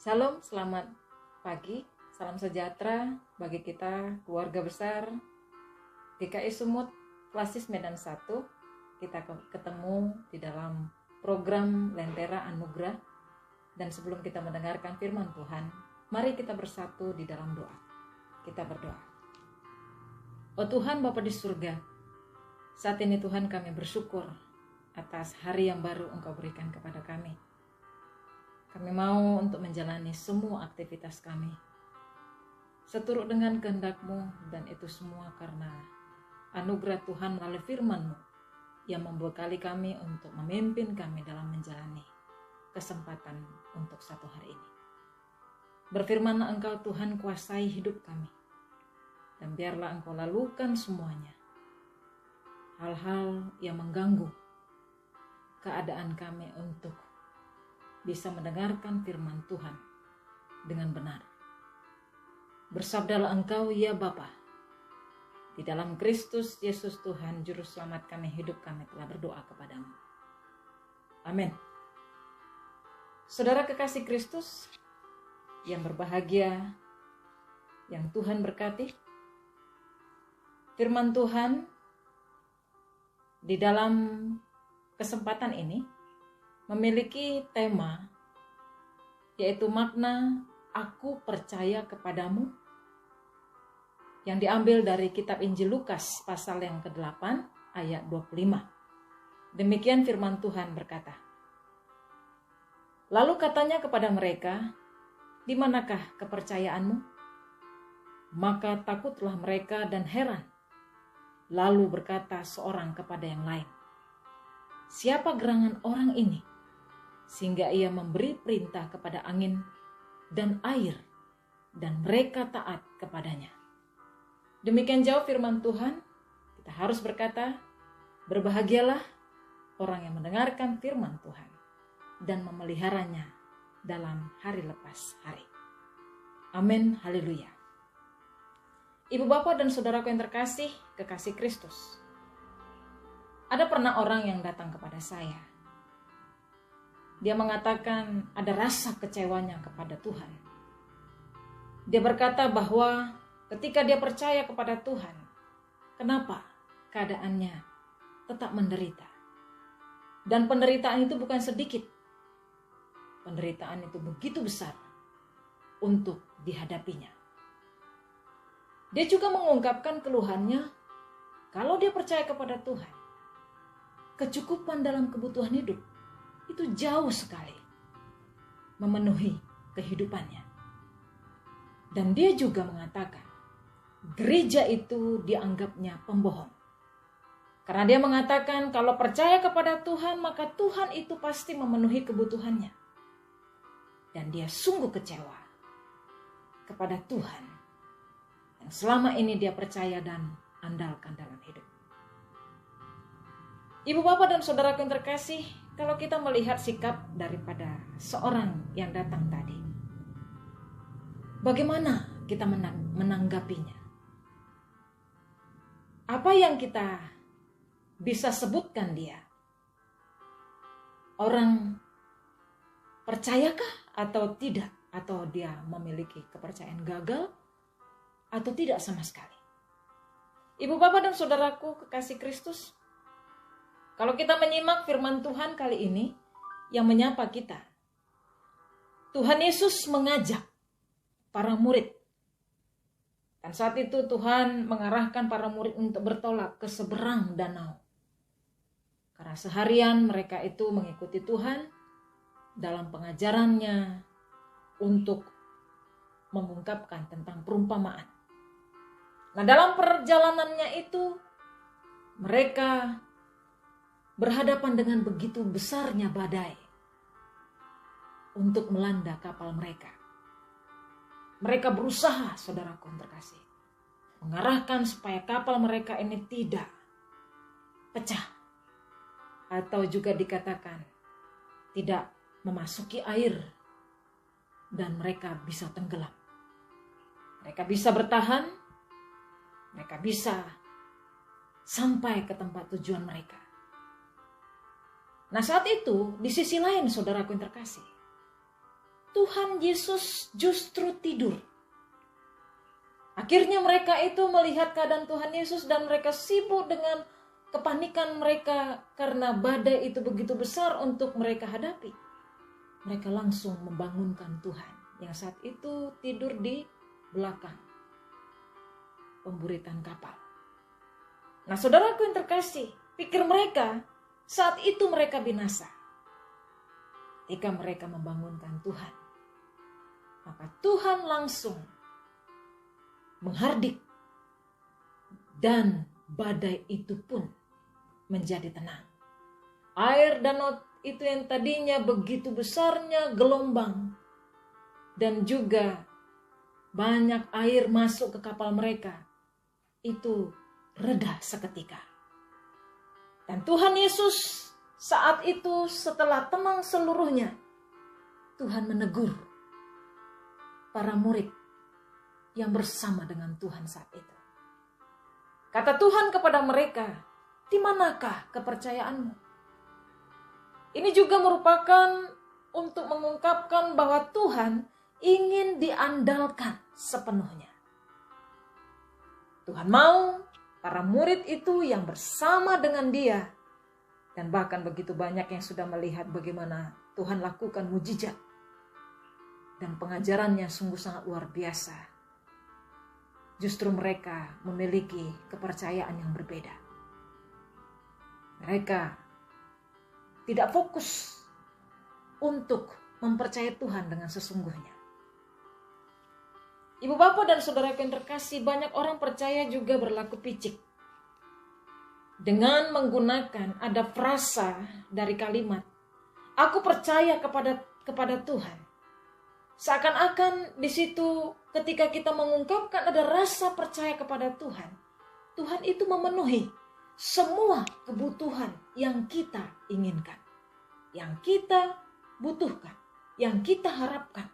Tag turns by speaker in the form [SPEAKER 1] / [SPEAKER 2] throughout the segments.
[SPEAKER 1] Salam, selamat pagi, salam sejahtera bagi kita keluarga besar GKI Sumut Klasis Medan 1. Kita ketemu di dalam program Lentera Anugerah. Dan sebelum kita mendengarkan firman Tuhan, mari kita bersatu di dalam doa. Kita berdoa. Oh Tuhan Bapa di surga, saat ini Tuhan kami bersyukur atas hari yang baru Engkau berikan kepada kami. Kami mau untuk menjalani semua aktivitas kami seturut dengan kehendak-Mu, dan itu semua karena anugerah Tuhan melalui firman-Mu yang membekali kami untuk memimpin kami dalam menjalani kesempatan untuk satu hari ini. Berfirmanlah Engkau Tuhan, kuasai hidup kami, dan biarlah Engkau lalukan semuanya hal-hal yang mengganggu keadaan kami untuk bisa mendengarkan firman Tuhan dengan benar. Bersabdalah Engkau, ya Bapa, di dalam Kristus Yesus Tuhan Juru Selamat kami, hidup kami telah berdoa kepadamu. Amin. Saudara kekasih Kristus yang berbahagia, yang Tuhan berkati, firman Tuhan di dalam kesempatan ini memiliki tema, yaitu makna aku percaya kepadamu, yang diambil dari kitab Injil Lukas pasal yang ke-8 ayat 25. Demikian firman Tuhan berkata, lalu katanya kepada mereka, di manakah kepercayaanmu? Maka takutlah mereka dan heran. Lalu berkata seorang kepada yang lain, siapa gerangan orang ini, sehingga ia memberi perintah kepada angin dan air, dan mereka taat kepadanya. Demikian jauh firman Tuhan. Kita harus berkata, berbahagialah orang yang mendengarkan firman Tuhan dan memeliharanya dalam hari lepas hari. Amin, haleluya. Ibu bapak dan saudaraku yang terkasih, kekasih Kristus. Ada pernah orang yang datang kepada saya. Dia mengatakan ada rasa kecewanya kepada Tuhan. Dia berkata bahwa ketika dia percaya kepada Tuhan, kenapa keadaannya tetap menderita? Dan penderitaan itu bukan sedikit. Penderitaan itu begitu besar untuk dihadapinya. Dia juga mengungkapkan keluhannya, kalau dia percaya kepada Tuhan, kecukupan dalam kebutuhan hidup itu jauh sekali memenuhi kehidupannya. Dan dia juga mengatakan, gereja itu dianggapnya pembohong. Karena dia mengatakan kalau percaya kepada Tuhan, maka Tuhan itu pasti memenuhi kebutuhannya. Dan dia sungguh kecewa kepada Tuhan yang selama ini dia percaya dan andalkan dalam hidup. Ibu bapak dan saudaraku yang terkasih, kalau kita melihat sikap daripada seorang yang datang tadi, bagaimana kita menanggapinya? Apa yang kita bisa sebutkan dia? Orang percayakah atau tidak? Atau dia memiliki kepercayaan gagal atau tidak sama sekali? Ibu bapak dan saudaraku kekasih Kristus, kalau kita menyimak firman Tuhan kali ini yang menyapa kita, Tuhan Yesus mengajak para murid. Dan saat itu Tuhan mengarahkan para murid untuk bertolak ke seberang danau. Karena seharian mereka itu mengikuti Tuhan dalam pengajarannya untuk mengungkapkan tentang perumpamaan. Nah, dalam perjalanannya itu mereka berhadapan dengan begitu besarnya badai untuk melanda kapal mereka. Mereka berusaha, saudaraku yang terkasih, mengarahkan supaya kapal mereka ini tidak pecah, atau juga dikatakan tidak memasuki air dan mereka bisa tenggelam. Mereka bisa bertahan, mereka bisa sampai ke tempat tujuan mereka. Nah saat itu, di sisi lain saudaraku yang terkasih, Tuhan Yesus justru tidur. Akhirnya mereka itu melihat keadaan Tuhan Yesus dan mereka sibuk dengan kepanikan mereka karena badai itu begitu besar untuk mereka hadapi. Mereka langsung membangunkan Tuhan yang saat itu tidur di belakang pemburitan kapal. Nah, saudaraku yang terkasih, pikir mereka saat itu mereka binasa. Ketika mereka membangunkan Tuhan, maka Tuhan langsung menghardik dan badai itu pun menjadi tenang. Air danau itu yang tadinya begitu besarnya gelombang dan juga banyak air masuk ke kapal mereka, itu reda seketika. Dan Tuhan Yesus saat itu setelah tenang seluruhnya, Tuhan menegur para murid yang bersama dengan Tuhan saat itu. Kata Tuhan kepada mereka, "Di manakah kepercayaanmu?" Ini juga merupakan untuk mengungkapkan bahwa Tuhan ingin diandalkan sepenuhnya. Tuhan mau para murid itu yang bersama dengan Dia, dan bahkan begitu banyak yang sudah melihat bagaimana Tuhan lakukan mujizat dan pengajarannya sungguh sangat luar biasa. Justru mereka memiliki kepercayaan yang berbeda. Mereka tidak fokus untuk mempercayai Tuhan dengan sesungguhnya. Ibu bapak dan saudara yang terkasih, banyak orang percaya juga berlaku picik. Dengan menggunakan ada frasa dari kalimat, "Aku percaya kepada Tuhan." Seakan-akan di situ ketika kita mengungkapkan ada rasa percaya kepada Tuhan, Tuhan itu memenuhi semua kebutuhan yang kita inginkan, yang kita butuhkan, yang kita harapkan.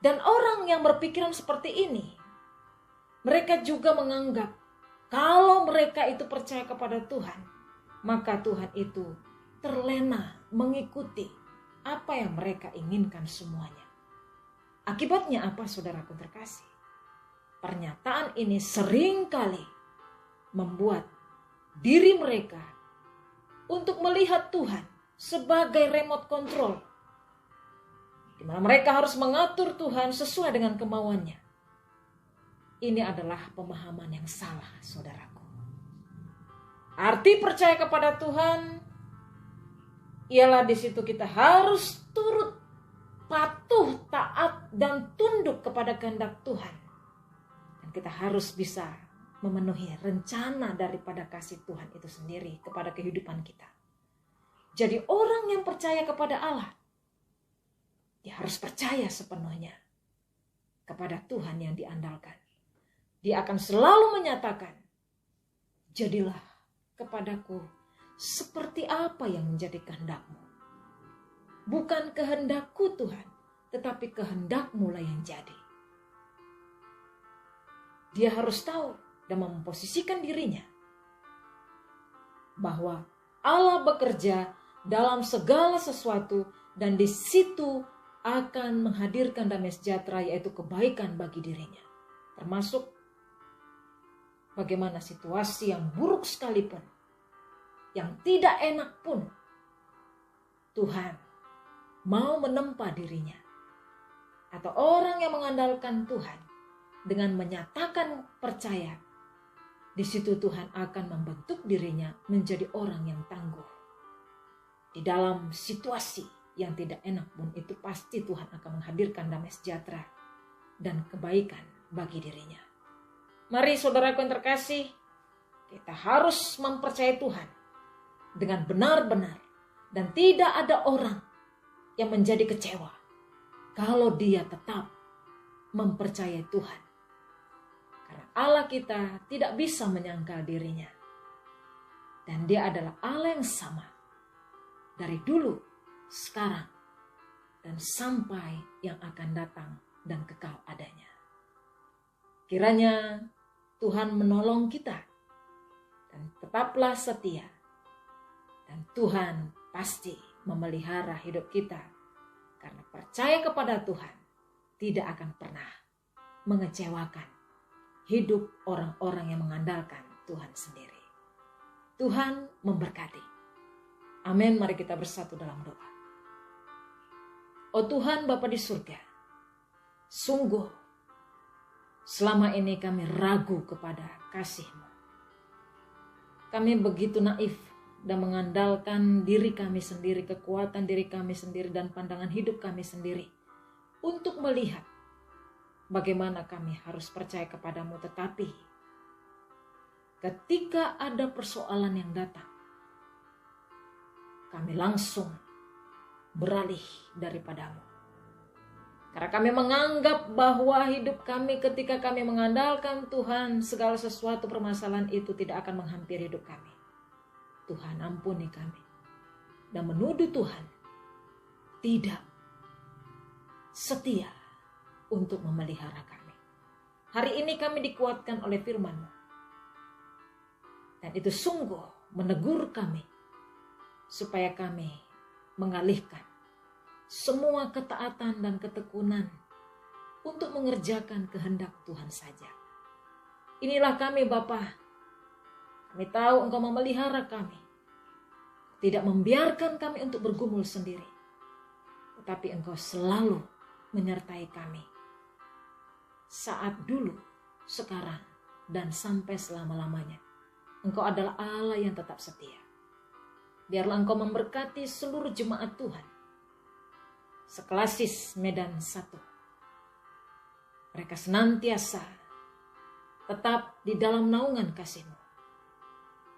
[SPEAKER 1] Dan orang yang berpikiran seperti ini, mereka juga menganggap kalau mereka itu percaya kepada Tuhan, maka Tuhan itu terlena mengikuti apa yang mereka inginkan semuanya. Akibatnya apa, saudaraku terkasih? Pernyataan ini seringkali membuat diri mereka untuk melihat Tuhan sebagai remote control, di mana mereka harus mengatur Tuhan sesuai dengan kemauannya. Ini adalah pemahaman yang salah, saudaraku. Arti percaya kepada Tuhan ialah di situ kita harus turut, patuh, taat, dan tunduk kepada kehendak Tuhan. Dan kita harus bisa memenuhi rencana daripada kasih Tuhan itu sendiri kepada kehidupan kita. Jadi orang yang percaya kepada Allah, dia harus percaya sepenuhnya kepada Tuhan yang diandalkan. Dia akan selalu menyatakan, "Jadilah kepadaku seperti apa yang menjadi kehendak-Mu." Bukan kehendakku Tuhan, tetapi kehendak-Mu lah yang jadi. Dia harus tahu dan memposisikan dirinya bahwa Allah bekerja dalam segala sesuatu dan di situ akan menghadirkan damai sejahtera, yaitu kebaikan bagi dirinya. Termasuk bagaimana situasi yang buruk sekalipun, yang tidak enak pun, Tuhan mau menempa dirinya. Atau orang yang mengandalkan Tuhan dengan menyatakan percaya, di situ Tuhan akan membentuk dirinya menjadi orang yang tangguh. Di dalam situasi yang tidak enak pun, itu pasti Tuhan akan menghadirkan damai sejahtera dan kebaikan bagi dirinya. Mari saudaraku yang terkasih, kita harus mempercayai Tuhan dengan benar-benar, dan tidak ada orang yang menjadi kecewa kalau dia tetap mempercayai Tuhan. Karena Allah kita tidak bisa menyangkal dirinya. Dan dia adalah Allah yang sama dari dulu, sekarang, dan sampai yang akan datang dan kekal adanya. Kiranya Tuhan menolong kita dan tetaplah setia. Dan Tuhan pasti memelihara hidup kita Karena percaya kepada Tuhan tidak akan pernah mengecewakan hidup orang-orang yang mengandalkan Tuhan sendiri. Tuhan memberkati. Amin. Mari kita bersatu dalam doa. Oh Tuhan Bapa di surga, sungguh selama ini kami ragu kepada kasih-Mu. Kami begitu naif dan mengandalkan diri kami sendiri, kekuatan diri kami sendiri, dan pandangan hidup kami sendiri untuk melihat bagaimana kami harus percaya kepadamu. Tetapi ketika ada persoalan yang datang, kami langsung beralih daripadamu. Karena kami menganggap bahwa hidup kami ketika kami mengandalkan Tuhan, segala sesuatu permasalahan itu tidak akan menghampiri hidup kami. Tuhan ampuni kami. Dan menuduh Tuhan tidak setia untuk memelihara kami. Hari ini kami dikuatkan oleh firman-Mu. Dan itu sungguh menegur kami supaya kami mengalihkan semua ketaatan dan ketekunan untuk mengerjakan kehendak Tuhan saja. Inilah kami Bapa. Kami tahu Engkau memelihara kami. Tidak membiarkan kami untuk bergumul sendiri. Tetapi Engkau selalu menyertai kami. Saat dulu, sekarang, dan sampai selama-lamanya. Engkau adalah Allah yang tetap setia. Biarlah Engkau memberkati seluruh jemaat Tuhan. Sekelasis Medan 1. Mereka senantiasa tetap di dalam naungan kasih-Mu.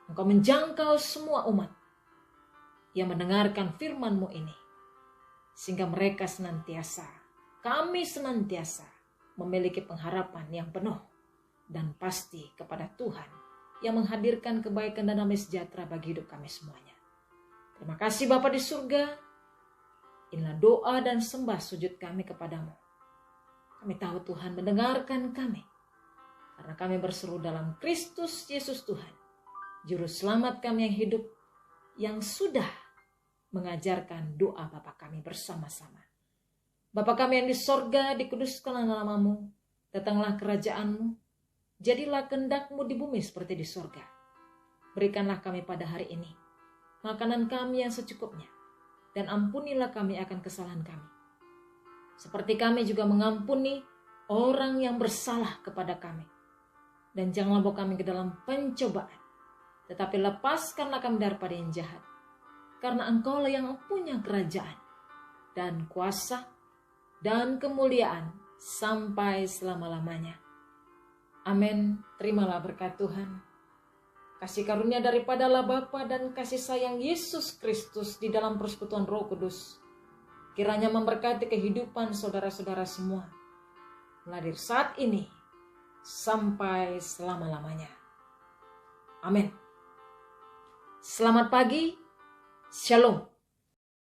[SPEAKER 1] Engkau menjangkau semua umat yang mendengarkan firman-Mu ini. Sehingga mereka senantiasa, kami senantiasa memiliki pengharapan yang penuh dan pasti kepada Tuhan yang menghadirkan kebaikan dan damai sejahtera bagi hidup kami semuanya. Terima kasih Bapa di surga. Inilah doa dan sembah sujud kami kepadamu. Kami tahu Tuhan mendengarkan kami. Karena kami berseru dalam Kristus Yesus Tuhan, Juru Selamat kami yang hidup, yang sudah mengajarkan doa Bapa kami bersama-sama. Bapa kami yang di sorga, dikuduskanlah nama-Mu, datanglah kerajaan-Mu, jadilah kehendak-Mu di bumi seperti di sorga. Berikanlah kami pada hari ini makanan kami yang secukupnya, dan ampunilah kami akan kesalahan kami. Seperti kami juga mengampuni orang yang bersalah kepada kami. Dan janganlah bawa kami ke dalam pencobaan, tetapi lepaskanlah kami daripada yang jahat. Karena Engkaulah yang punya kerajaan dan kuasa dan kemuliaan sampai selama-lamanya. Amin. Terimalah berkat Tuhan. Kasih karunia daripada Allah Bapa dan kasih sayang Yesus Kristus di dalam persekutuan Roh Kudus kiranya memberkati kehidupan saudara-saudara semua, mulai dari saat ini sampai selama-lamanya. Amin. Selamat pagi. Shalom.